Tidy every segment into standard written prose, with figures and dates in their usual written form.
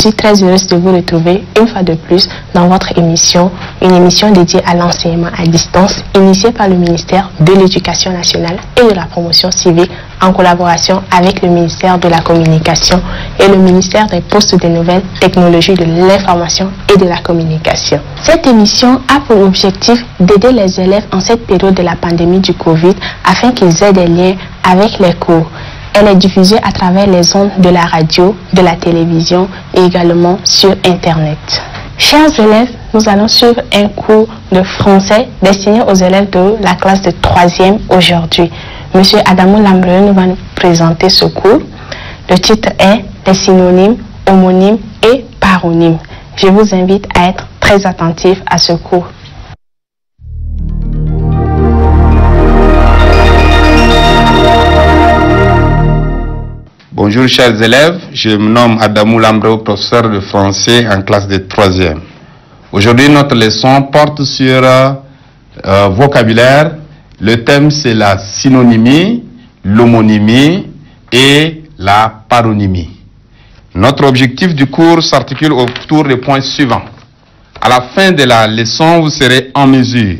suis très heureuse de vous retrouver une fois de plus dans votre émission, une émission dédiée à l'enseignement à distance, initiée par le ministère de l'Éducation nationale et de la promotion civique en collaboration avec le ministère de la Communication et le ministère des Postes, des Nouvelles Technologies, de l'Information et de la Communication. Cette émission a pour objectif d'aider les élèves en cette période de la pandémie du Covid afin qu'ils aient des liens avec les cours. Elle est diffusée à travers les ondes de la radio, de la télévision et également sur Internet. Chers élèves, nous allons suivre un cours de français destiné aux élèves de la classe de 3e aujourd'hui. Monsieur Adamou Lambreux nous va nous présenter ce cours. Le titre est les synonymes, homonymes et paronymes. Je vous invite à être très attentifs à ce cours. Bonjour chers élèves, je me nomme Adamou Lambreux, professeur de français en classe de 3e. Aujourd'hui, notre leçon porte sur vocabulaire. Le thème, c'est la synonymie, l'homonymie et la paronymie. Notre objectif du cours s'articule autour des points suivants. À la fin de la leçon, vous serez en mesure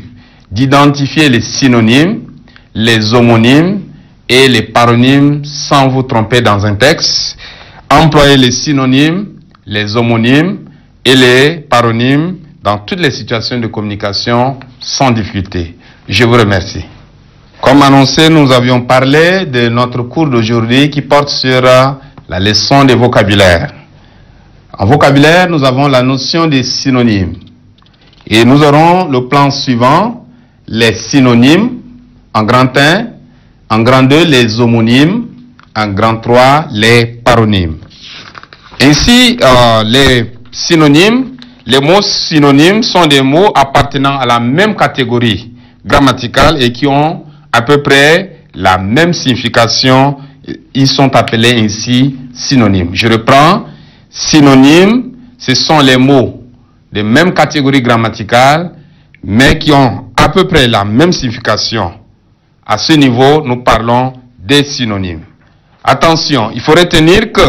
d'identifier les synonymes, les homonymes et les paronymes sans vous tromper dans un texte. Employez les synonymes, les homonymes et les paronymes dans toutes les situations de communication sans difficulté. Je vous remercie. Comme annoncé, nous avions parlé de notre cours d'aujourd'hui qui porte sur la leçon de vocabulaire. En vocabulaire, nous avons la notion des synonymes. Et nous aurons le plan suivant: les synonymes en grand 1, en grand 2, les homonymes, en grand 3, les paronymes. Ainsi, les synonymes, les mots synonymes sont des mots appartenant à la même catégorie grammaticale et qui ont à peu près la même signification. Ils sont appelés ainsi synonymes. Je reprends. Synonymes, ce sont les mots de même catégorie grammaticale, mais qui ont à peu près la même signification. À ce niveau, nous parlons des synonymes. Attention, il faut retenir que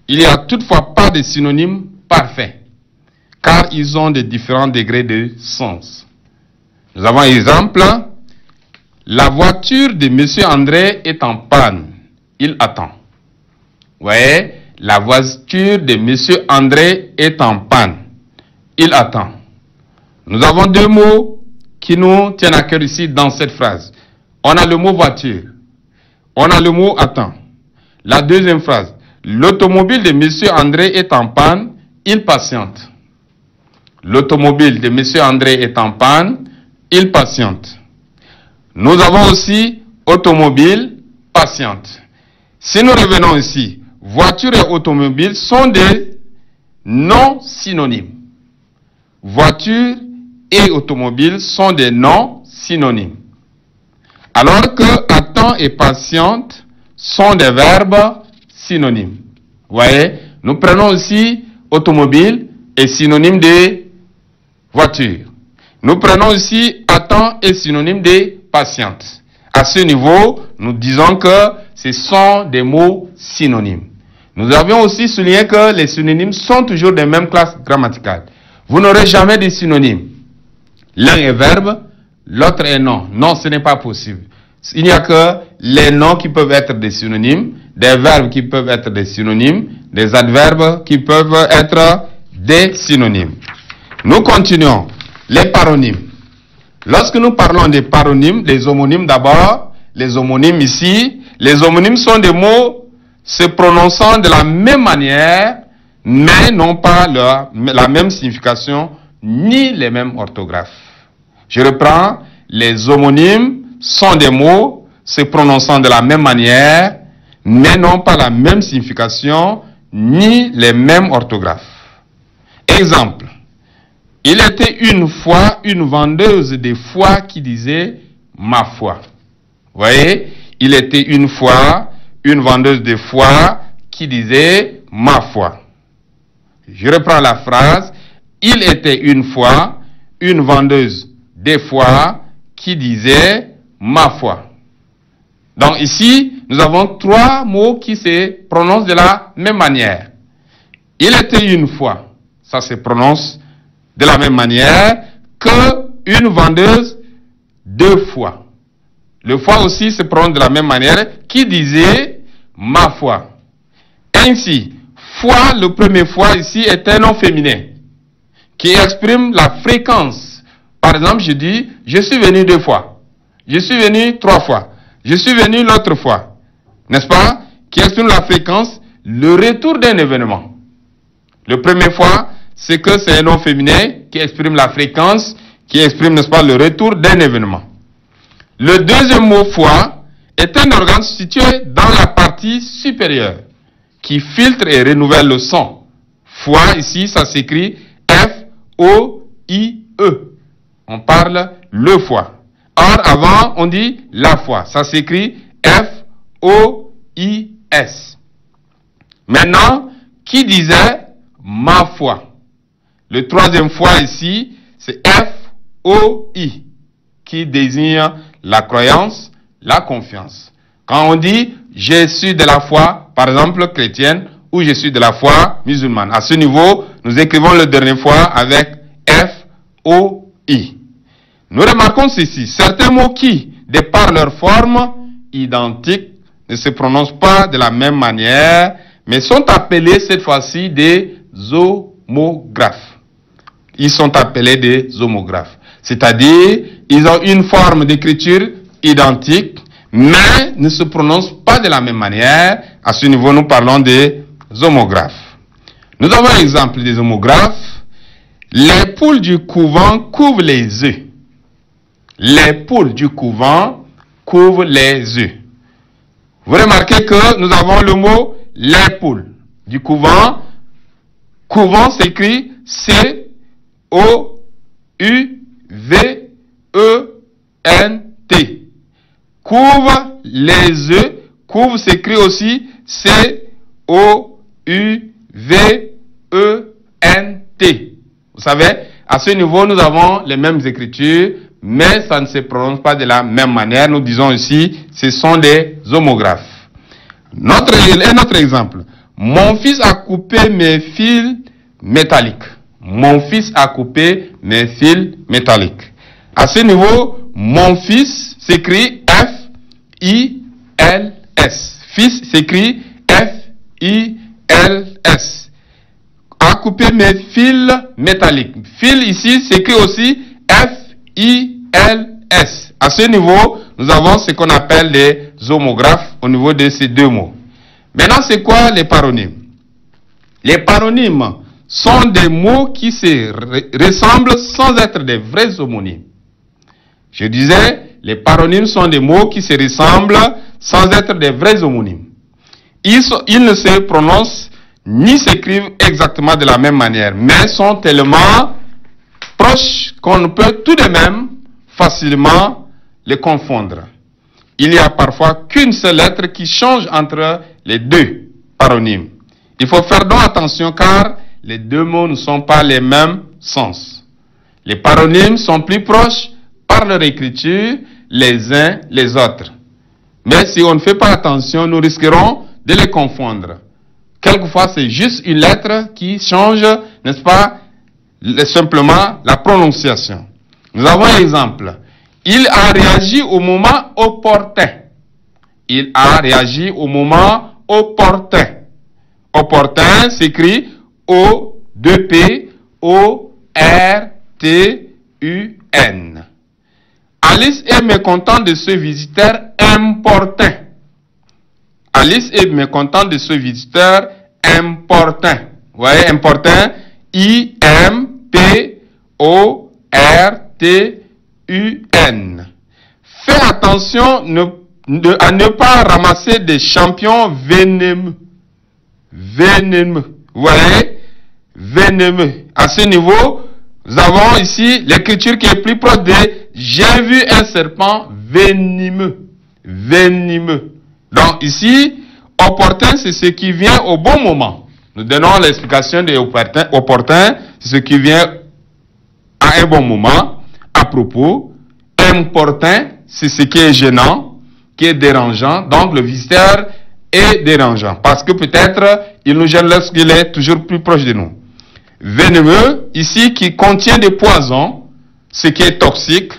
il n'y a toutefois pas de synonymes parfaits, car ils ont de différents degrés de sens. Nous avons un exemple. La voiture de M. André est en panne. Il attend. Vous voyez, la voiture de M. André est en panne. Il attend. Nous avons deux mots qui nous tiennent à cœur ici dans cette phrase. On a le mot voiture. On a le mot attend. La deuxième phrase. L'automobile de M. André est en panne. Il patiente. L'automobile de M. André est en panne. Il patiente. Nous avons aussi automobile, patiente. Si nous revenons ici, voiture et automobile sont des noms synonymes. Voiture et automobile sont des noms synonymes. Alors que attend et patiente sont des verbes synonymes. Vous voyez, nous prenons aussi automobile et synonyme de voiture. Nous prenons aussi attend et synonyme de patiente. À ce niveau, nous disons que ce sont des mots synonymes. Nous avions aussi souligné que les synonymes sont toujours des mêmes classes grammaticales. Vous n'aurez jamais de synonymes. L'un est verbe, l'autre est nom. Non, ce n'est pas possible. Il n'y a que les noms qui peuvent être des synonymes, des verbes qui peuvent être des synonymes, des adverbes qui peuvent être des synonymes. Nous continuons. Les paronymes. Lorsque nous parlons des paronymes, les homonymes d'abord, les homonymes ici, les homonymes sont des mots se prononçant de la même manière, mais n'ont pas la même signification, ni les mêmes orthographes. Je reprends, les homonymes sont des mots se prononçant de la même manière, mais n'ont pas la même signification, ni les mêmes orthographes. Exemple. Il était une fois une vendeuse de foie qui disait « ma foi ». Vous voyez, il était une fois une vendeuse de foie qui disait « ma foi ». Je reprends la phrase. Il était une fois une vendeuse de foie qui disait « ma foi ». Donc ici, nous avons trois mots qui se prononcent de la même manière. Il était une fois. Ça se prononce de la même manière que une vendeuse deux fois. Le fois aussi se prononce de la même manière qui disait ma foi. Ainsi, foi, le premier fois ici est un nom féminin qui exprime la fréquence. Par exemple, je dis, je suis venu deux fois. Je suis venu trois fois. Je suis venu l'autre fois. N'est-ce pas? Qui exprime la fréquence, le retour d'un événement. Le premier fois, c'est que c'est un nom féminin qui exprime la fréquence, qui exprime, n'est-ce pas, le retour d'un événement. Le deuxième mot foi est un organe situé dans la partie supérieure qui filtre et renouvelle le son. Foi, ici, ça s'écrit F-O-I-E. On parle le foie. Or, avant, on dit la foi. Ça s'écrit F-O-I-S. Maintenant, qui disait ma foi? Le troisième foi ici, c'est F-O-I, qui désigne la croyance, la confiance. Quand on dit je suis de la foi, par exemple chrétienne, ou je suis de la foi musulmane. À ce niveau, nous écrivons le dernier foi avec F-O-I. Nous remarquons ceci, certains mots qui, de par leur forme identique, ne se prononcent pas de la même manière, mais sont appelés cette fois-ci des homographes. Ils sont appelés des homographes. C'est-à-dire, ils ont une forme d'écriture identique, mais ne se prononcent pas de la même manière. À ce niveau, nous parlons des homographes. Nous avons un exemple des homographes. Les poules du couvent couvrent les œufs. Les poules du couvent couvrent les œufs. Vous remarquez que nous avons le mot les poules du couvent. Couvent s'écrit C-O-U-V-E-N-T. Couvre les œufs. Couvre s'écrit aussi C-O-U-V-E-N-T. Vous savez, à ce niveau, nous avons les mêmes écritures, mais ça ne se prononce pas de la même manière. Nous disons ici, ce sont des homographes. Un autre exemple. Mon fils a coupé mes fils métalliques. Mon fils a coupé mes fils métalliques. À ce niveau, mon fils s'écrit F-I-L-S. Fils s'écrit F-I-L-S. A coupé mes fils métalliques. Fil ici s'écrit aussi F-I-L-S. À ce niveau, nous avons ce qu'on appelle les homographes au niveau de ces deux mots. Maintenant, c'est quoi les paronymes? Les paronymes sont des mots qui se ressemblent sans être des vrais homonymes. Je disais, les paronymes sont des mots qui se ressemblent sans être des vrais homonymes. Ils ne se prononcent ni s'écrivent exactement de la même manière, mais sont tellement proches qu'on peut tout de même facilement les confondre. Il n'y a parfois qu'une seule lettre qui change entre les deux paronymes. Il faut faire donc attention car les deux mots ne sont pas les mêmes sens. Les paronymes sont plus proches par leur écriture les uns les autres. Mais si on ne fait pas attention, nous risquerons de les confondre. Quelquefois, c'est juste une lettre qui change, n'est-ce pas, simplement la prononciation. Nous avons un exemple. Il a réagi au moment opportun. Il a réagi au moment opportun. Opportun s'écrit O-2-P-O-R-T-U-N. Alice est mécontente de ce visiteur importun. Alice est mécontente de ce visiteur importun. Vous voyez, importun, I-M-P-O-R-T-U-N. Fais attention à ne pas ramasser des champignons venimeux. Venimeux. Vous voyez, venimeux. À ce niveau, nous avons ici l'écriture qui est plus proche de j'ai vu un serpent venimeux. Venimeux. Donc ici, opportun, c'est ce qui vient au bon moment. Nous donnons l'explication de opportun, c'est ce qui vient à un bon moment, à propos. Importun, c'est ce qui est gênant, qui est dérangeant. Donc le visiteur est dérangeant. Parce que peut-être il nous gêne lorsqu'il est toujours plus proche de nous. Venimeux, ici, qui contient des poisons, ce qui est toxique,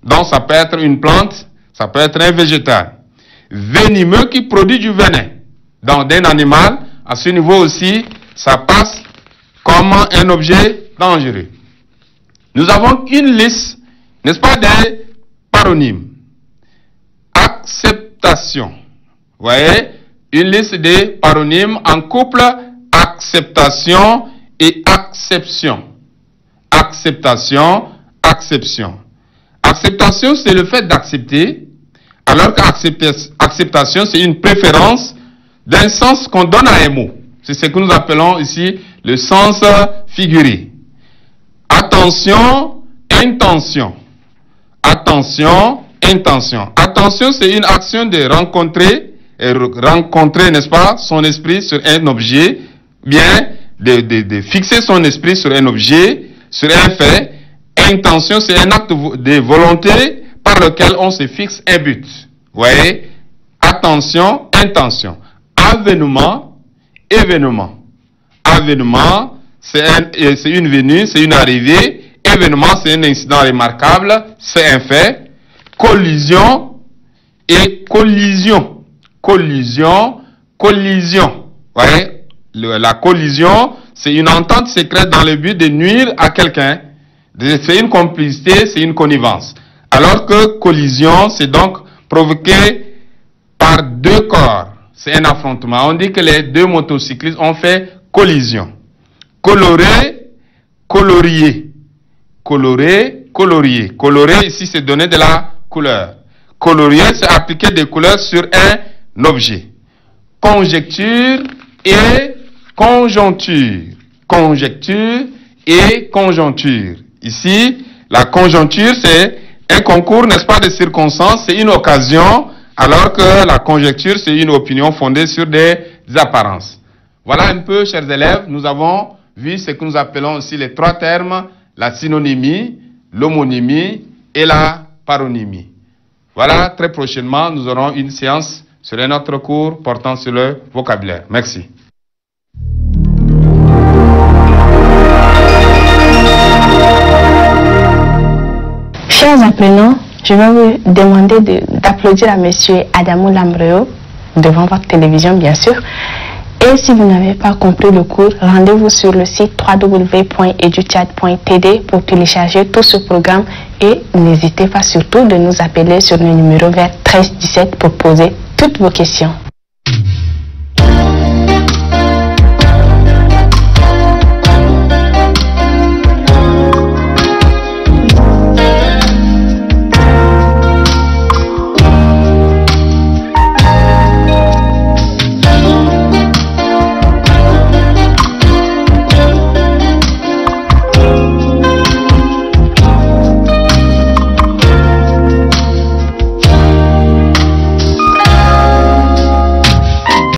donc ça peut être une plante, ça peut être un végétal. Venimeux qui produit du venin, donc d'un animal, à ce niveau aussi, ça passe comme un objet dangereux. Nous avons une liste, n'est-ce pas, des paronymes. Acceptation. Vous voyez, une liste des paronymes en couple, acceptation et acception. Acceptation, acception. Acceptation, c'est le fait d'accepter, alors qu'acceptation, c'est une préférence d'un sens qu'on donne à un mot. C'est ce que nous appelons ici le sens figuré. Attention, intention. Attention, intention. Attention, c'est une action de rencontrer, n'est-ce pas, son esprit sur un objet, bien, de fixer son esprit sur un objet, sur un fait. Intention, c'est un acte de volonté par lequel on se fixe un but. Vous voyez? Attention, intention. Avènement, événement. Avènement, c'est une venue, c'est une arrivée. Événement, c'est un incident remarquable, c'est un fait. Collision et collision. Collision, collision. Vous voyez? La collision, c'est une entente secrète dans le but de nuire à quelqu'un. C'est une complicité, c'est une connivence. Alors que collision, c'est donc provoqué par deux corps. C'est un affrontement. On dit que les deux motocyclistes ont fait collision. Coloré, colorier. Coloré, colorier. Coloré, ici, c'est donner de la couleur. Colorier, c'est appliquer des couleurs sur un objet. Conjecture et conjoncture. Conjecture et conjoncture. Ici, la conjoncture, c'est un concours, n'est-ce pas, de circonstances, c'est une occasion, alors que la conjecture, c'est une opinion fondée sur des apparences. Voilà un peu, chers élèves, nous avons vu ce que nous appelons aussi les trois termes, la synonymie, l'homonymie et la paronymie. Voilà, très prochainement, nous aurons une séance sur un autre cours portant sur le vocabulaire. Merci. Chers apprenants, je vais vous demander d'applaudir à M. Adamou Lambreo, devant votre télévision bien sûr. Et si vous n'avez pas compris le cours, rendez-vous sur le site www.educhat.td pour télécharger tout ce programme et n'hésitez pas surtout de nous appeler sur le numéro vers 13 17 pour poser toutes vos questions.